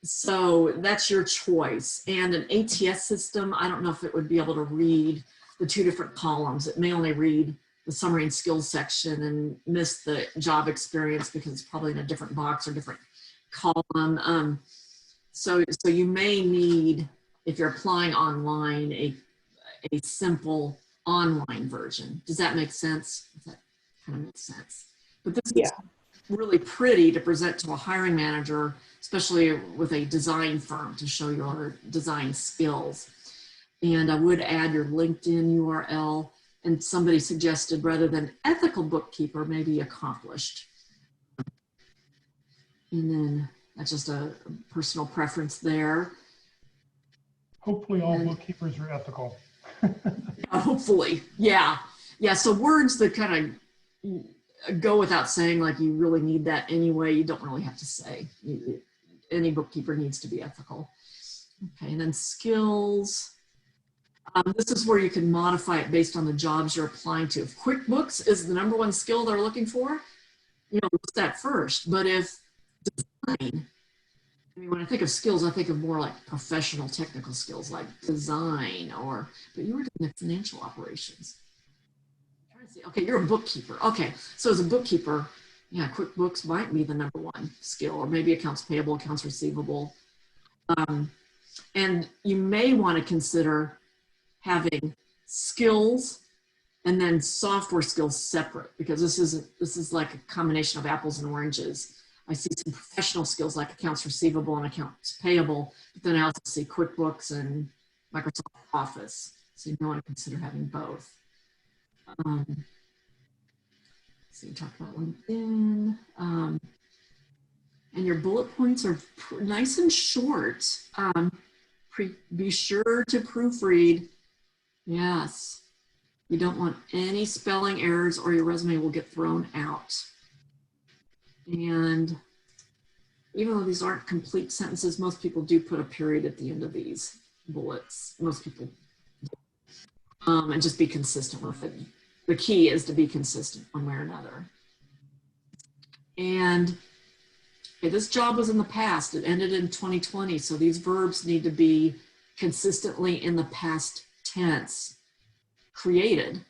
Speaker 2: So that's your choice. And an ATS system, I don't know if it would be able to read the 2 different columns. It may only read the summary and skills section and miss the job experience because it's probably in a different box or different column. So you may need, if you're applying online, a simple online version. Does that make sense? That kind of makes sense. But this is really pretty to present to a hiring manager, especially with a design firm, to show your design skills. And I would add your LinkedIn URL. And somebody suggested rather than ethical bookkeeper, maybe accomplished. And then that's just a personal preference there.
Speaker 3: Hopefully all bookkeepers are ethical.
Speaker 2: Hopefully, yeah. Yeah, so words that kind of go without saying, like you really need that anyway, you don't really have to say. Any bookkeeper needs to be ethical. Okay, and then skills. This is where you can modify it based on the jobs you're applying to. If QuickBooks is the #1 skill they're looking for, you know, list that first. But if design, I mean, when I think of skills, I think of more like professional technical skills like design but you were doing the financial operations. I'm trying to see, okay, you're a bookkeeper. Okay, so as a bookkeeper, yeah, QuickBooks might be the #1 skill, or maybe accounts payable, accounts receivable. And you may want to consider having skills and then software skills separate, because this is like a combination of apples and oranges. I see some professional skills like accounts receivable and accounts payable, but then I also see QuickBooks and Microsoft Office. So you may want to consider having both. So you talked about LinkedIn. And your bullet points are nice and short. Be sure to proofread. Yes. You don't want any spelling errors or your resume will get thrown out. And even though these aren't complete sentences, most people do put a period at the end of these bullets. Most people do. And just be consistent with it. The key is to be consistent one way or another. And okay, this job was in the past. It ended in 2020. So these verbs need to be consistently in the past tense, created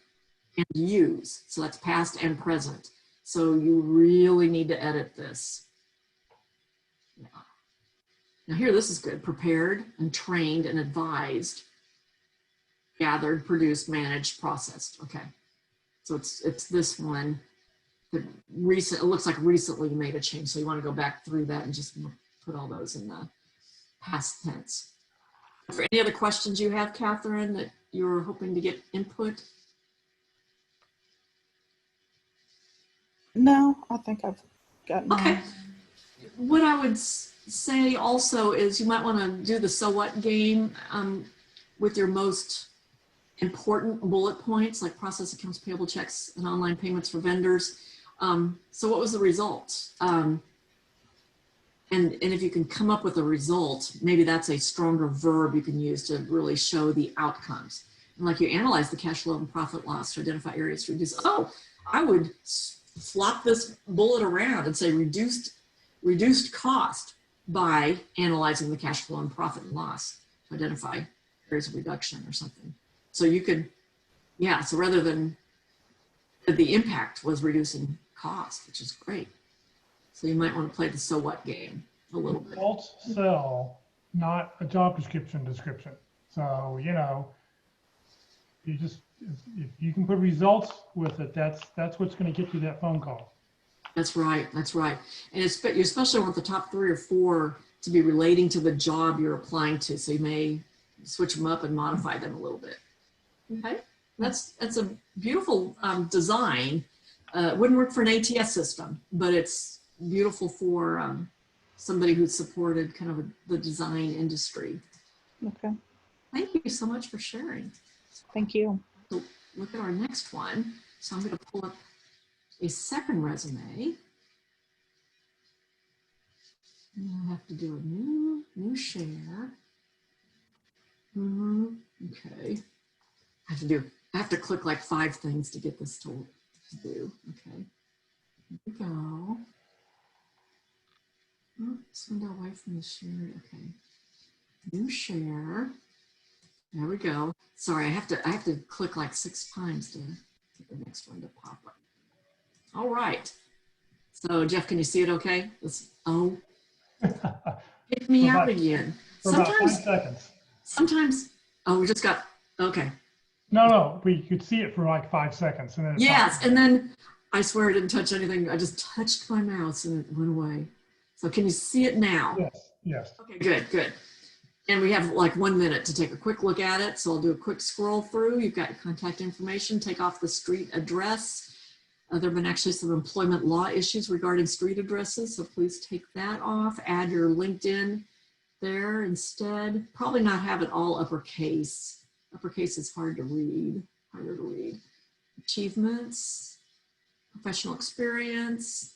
Speaker 2: and use. So that's past and present. So you really need to edit this. Yeah. Now here, this is good. Prepared and trained and advised, gathered, produced, managed, processed. Okay. So it's this one. It looks like recently you made a change. So you want to go back through that and just put all those in the past tense. For any other questions you have, Catherine, that you're hoping to get input?
Speaker 4: No, I think I've got mine.
Speaker 2: Okay. What I would say also is you might want to do the so what game with your most important bullet points, like process accounts payable, checks, and online payments for vendors. So what was the result? And if you can come up with a result, maybe that's a stronger verb you can use to really show the outcomes. And like you analyze the cash flow and profit loss to identify areas to reduce. Oh, I would flop this bullet around and say reduced cost by analyzing the cash flow and profit and loss to identify areas of reduction or something. So you could, yeah, so rather than the impact was reducing cost, which is great. So you might want to play the so what game a little bit.
Speaker 3: Results sell, not a job description. So, you know, you just, if you can put results with it, that's what's going to get you that phone call.
Speaker 2: That's right. That's right. And you especially want the top 3 or 4 to be relating to the job you're applying to. So you may switch them up and modify them a little bit. Okay. That's a beautiful design. It wouldn't work for an ATS system, but it's beautiful for somebody who's supported kind of the design industry.
Speaker 4: Okay.
Speaker 2: Thank you so much for sharing.
Speaker 4: Thank you.
Speaker 2: So look at our next one. So I'm going to pull up a second resume. And I have to do a new share. Okay. I have to click like 5 things to get this to do. Okay. Here we go. Oh, this window away from the share. Okay. New share. There we go. Sorry, I have to click like 6 times to get the next one to pop up. All right. So Jeff, can you see it okay? Oh, pick me out again.
Speaker 3: For about 5 seconds.
Speaker 2: Sometimes, oh, we just got, okay.
Speaker 3: No, we could see it for like 5 seconds. And then
Speaker 2: yes, and then I swear I didn't touch anything. I just touched my mouse and it went away. So can you see it now?
Speaker 3: Yes.
Speaker 2: Okay, good. And we have like 1 minute to take a quick look at it. So I'll do a quick scroll through. You've got your contact information, take off the street address. There have been actually some employment law issues regarding street addresses. So please take that off. Add your LinkedIn there instead. Probably not have it all uppercase. Uppercase is harder to read. Achievements, professional experience.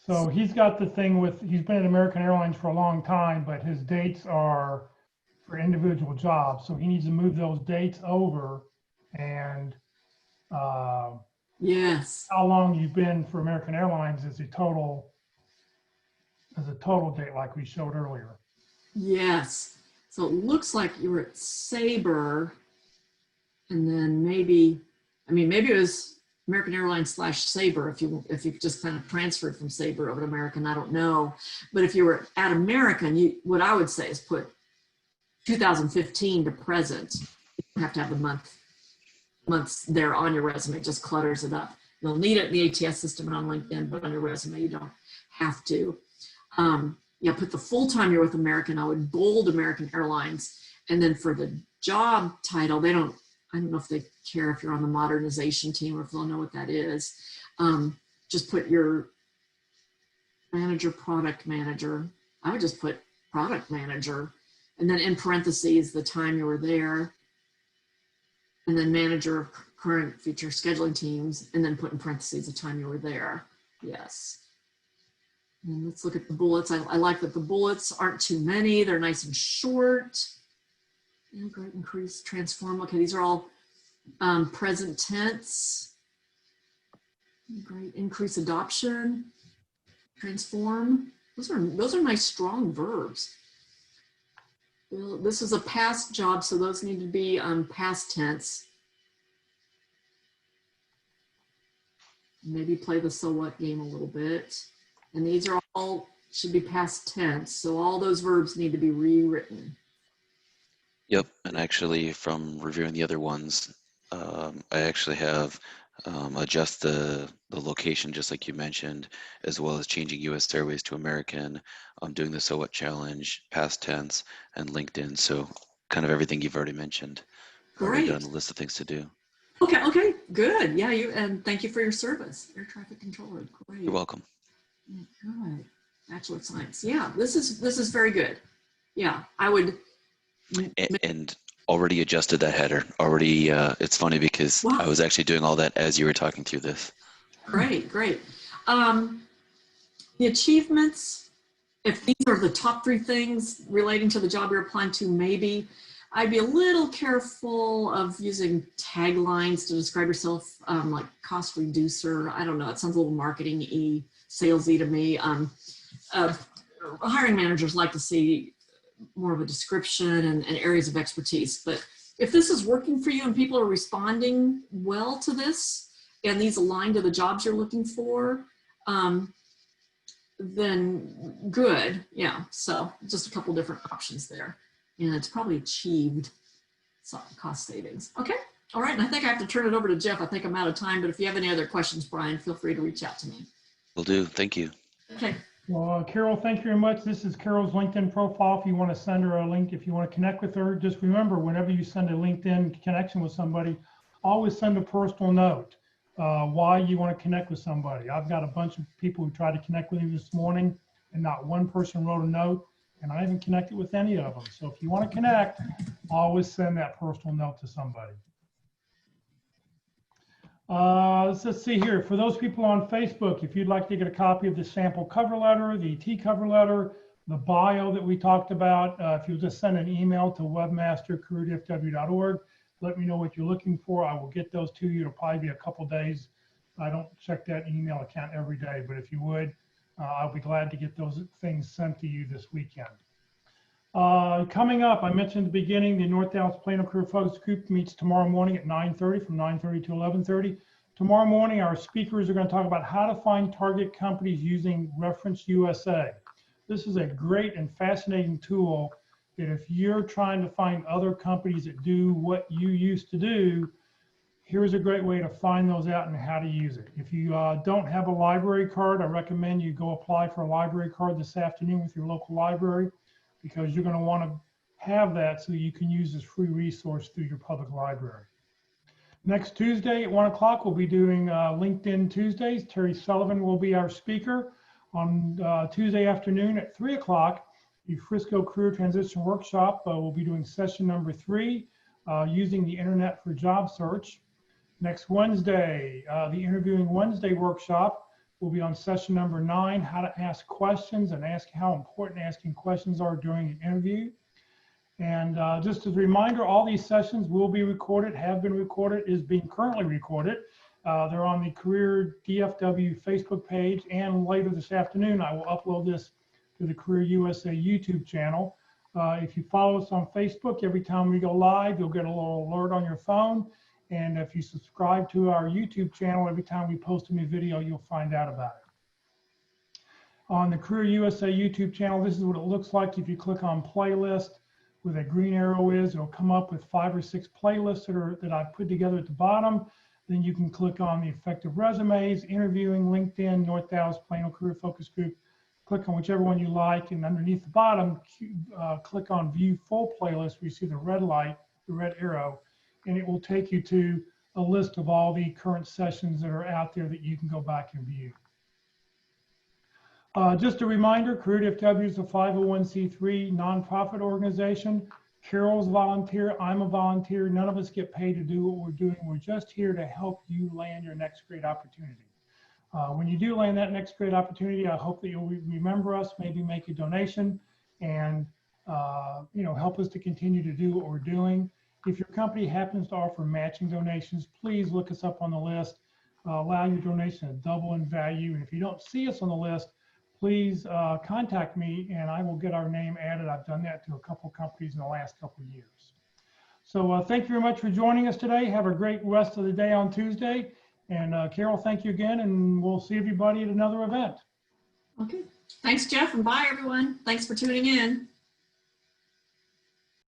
Speaker 3: So he's got the thing with, he's been at American Airlines for a long time, but his dates are for individual jobs. So he needs to move those dates over. And
Speaker 2: yes,
Speaker 3: how long you've been for American Airlines is a total date like we showed earlier. Yes.
Speaker 2: So it looks like you were at Sabre, and then maybe it was American Airlines / Sabre if you just kind of transferred from Sabre over to American, I don't know. But if you were at American, what I would say is put 2015 to present. You don't have to have the months there on your resume, it just clutters it up. You'll need it in the ATS system and on LinkedIn, but on your resume, you don't have to. Yeah, put the full time you're with American. I would bold American Airlines. And then for the job title, I don't know if they care if you're on the modernization team or if they'll know what that is. Just put your Manager, product manager. I would just put product manager, and then in parentheses, the time you were there, and then manager of current future scheduling teams, and then put in parentheses the time you were there. Yes. And let's look at the bullets. I like that the bullets aren't too many. They're nice and short. Integrate, increase, transform. Okay, these are all present tense. Great, increase adoption, transform. Those are nice strong verbs. This is a past job, so those need to be past tense. Maybe play the so what game a little bit. And these are all should be past tense, so all those verbs need to be rewritten.
Speaker 1: Yep, and actually from reviewing the other ones, I actually have adjust the location just like you mentioned, as well as changing US Airways to American, doing the so what challenge, past tense, and LinkedIn. So kind of everything you've already mentioned. Already
Speaker 2: Great.
Speaker 1: done a list of things to do.
Speaker 2: Okay, good. Yeah, and thank you for your service, air traffic controller. Great.
Speaker 1: You're welcome.
Speaker 2: Good. Bachelor of Science. Yeah, this is very good. Yeah, I would.
Speaker 1: And already adjusted that header. Already, it's funny because
Speaker 2: Wow.
Speaker 1: I was actually doing all that as you were talking through this.
Speaker 2: Great. The achievements, if these are the top 3 things relating to the job you're applying to, maybe I'd be a little careful of using taglines to describe yourself, like cost reducer. I don't know. It sounds a little marketing-y, salesy to me. Hiring managers like to see more of a description and areas of expertise. But if this is working for you and people are responding well to this, and these align to the jobs you're looking for, then good. Yeah, so just a couple different options there. And it's probably achieved some cost savings. Okay, all right, and I think I have to turn it over to Jeff. I think I'm out of time, but if you have any other questions, Brian, feel free to reach out to me.
Speaker 1: Will do, thank you.
Speaker 2: Okay.
Speaker 3: Well, Carol, thank you very much. This is Carol's LinkedIn profile. If you want to send her a link, if you want to connect with her, just remember, whenever you send a LinkedIn connection with somebody, always send a personal note why you want to connect with somebody. I've got a bunch of people who tried to connect with me this morning, and not one person wrote a note, and I haven't connected with any of them. So if you want to connect, always send that personal note to somebody. Let's see here. For those people on Facebook, if you'd like to get a copy of the sample cover letter, the T cover letter, the bio that we talked about, if you'll just send an email to webmaster@careerdfw.org, let me know what you're looking for. I will get those to you. It'll probably be a couple days. I don't check that email account every day, but if you would, I'll be glad to get those things sent to you this weekend. Coming up, I mentioned at the beginning, the North Dallas Plano Career Focus Group meets tomorrow morning at 9:30, from 9:30 to 11:30. Tomorrow morning, our speakers are going to talk about how to find target companies using Reference USA. This is a great and fascinating tool that if you're trying to find other companies that do what you used to do, here's a great way to find those out and how to use it. If you don't have a library card, I recommend you go apply for a library card this afternoon with your local library, because you're going to want to have that so you can use this free resource through your public library. Next Tuesday at 1 o'clock, we'll be doing LinkedIn Tuesdays. Terry Sullivan will be our speaker. On Tuesday afternoon at 3 o'clock, the Frisco Career Transition Workshop will be doing session number 3, using the internet for job search. Next Wednesday, the Interviewing Wednesday workshop will be on session number 9, how to ask questions and how important asking questions are during an interview. And just as a reminder, all these sessions will be recorded, have been recorded, is being currently recorded. They're on the Career DFW Facebook page, and later this afternoon, I will upload this to the Career USA YouTube channel. If you follow us on Facebook, every time we go live, you'll get a little alert on your phone. And if you subscribe to our YouTube channel, every time we post a new video, you'll find out about it. On the Career USA YouTube channel, this is what it looks like. If you click on playlist, where that green arrow is, it'll come up with 5 or 6 playlists that I've put together at the bottom. Then you can click on the effective resumes, interviewing, LinkedIn, North Dallas Plano Career Focus Group. Click on whichever one you like, and underneath the bottom, click on View Full Playlist, where you see the red light, the red arrow, and it will take you to a list of all the current sessions that are out there that you can go back and view. Just a reminder, Creative W is a 501c3 nonprofit organization. Carol's a volunteer, I'm a volunteer. None of us get paid to do what we're doing. We're just here to help you land your next great opportunity. When you do land that next great opportunity, I hope that you'll remember us, maybe make a donation, and help us to continue to do what we're doing. If your company happens to offer matching donations, please look us up on the list. Allow your donation to double in value. And if you don't see us on the list, please contact me and I will get our name added. I've done that to a couple companies in the last couple of years. So thank you very much for joining us today. Have a great rest of the day on Tuesday. And Carol, thank you again, and we'll see everybody at another event.
Speaker 2: Okay. Thanks, Jeff, and bye, everyone. Thanks for tuning in.